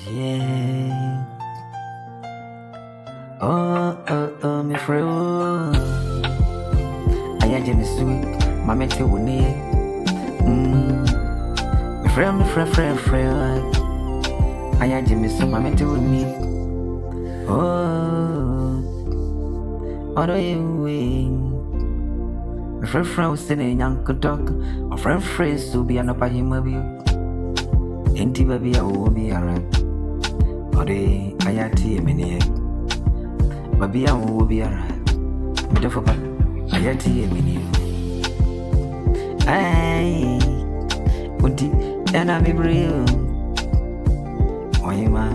Yeah. Oh, me friend. I am Jimmy Sweet, my mentor will near. Me friend. I am Jimmy Sweet, my mentor will near. Oh, do you win? My friend was sitting young could talk. My friends to be an upper him of you. Ain't baby, I will be alright. Or they, I am tea a minute. Baby, I will be alright. But if I am tea a minute. Aye, would it, and I be real. Why am I?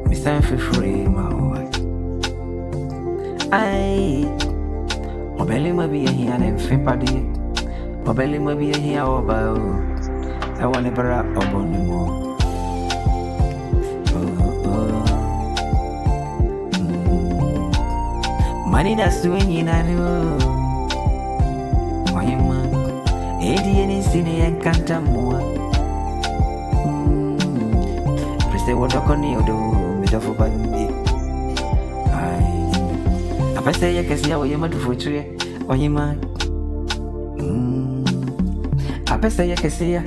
Miss Amphib free, my wife. Aye, or belly may be a here and Fimpadi. Or belly may be a here or bow. I want to bring up on the more. Money that's doing you know. Why am I? Any cine and can't more. Press the water on you do me the for bandy. I say I can see how you might for tree. Why am I? I say I can see.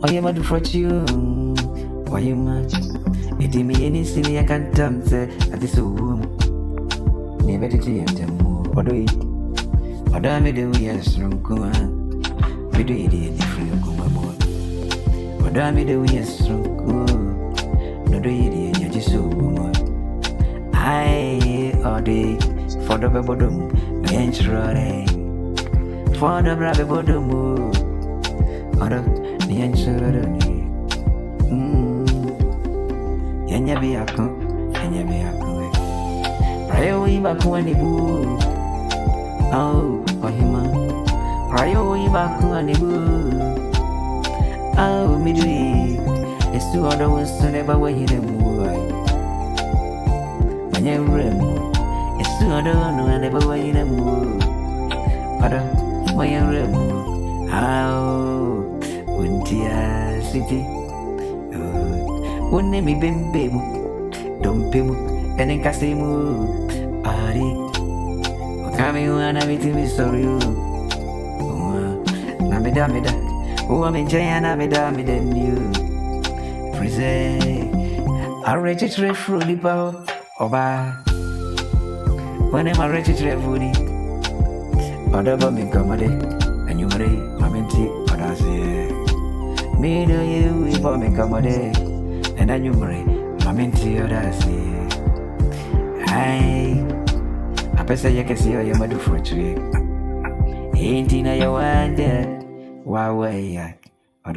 Oh, you mad for you? Why you mad? It me any silly I can't say at this room. Never did you enter more. Or do it? Or do I made the yes from Kuma? We do it in the free Kuma boy. Or do I made the yes from Kuma? No do it in your just so woman. I or day for the babodum, the entry for the brave bodum. Or the answer Yanyabiako, Prayo Ibakuani boo. Oh, Ohima, Prayo Ibakuani boo. Oh, midway, it's two other ones to never wait them. When you remo, it's two other one who never wait them. Other, when you remo, how? Untia city, one name me baby, don't pay me, and in Casimu, Ari, coming when I meet me sorry. Namida, who I'm in Jayana, Namida, than you. Freeze, I register through the power, Oba. When I'm a register for it, other bombing comedy, and you marry, Mamenti, or I say. Me do you if I make a day, and then you marry, Mamenti or I say. I say you can see how you might do for a tree. Ain't in a you wonder, why, or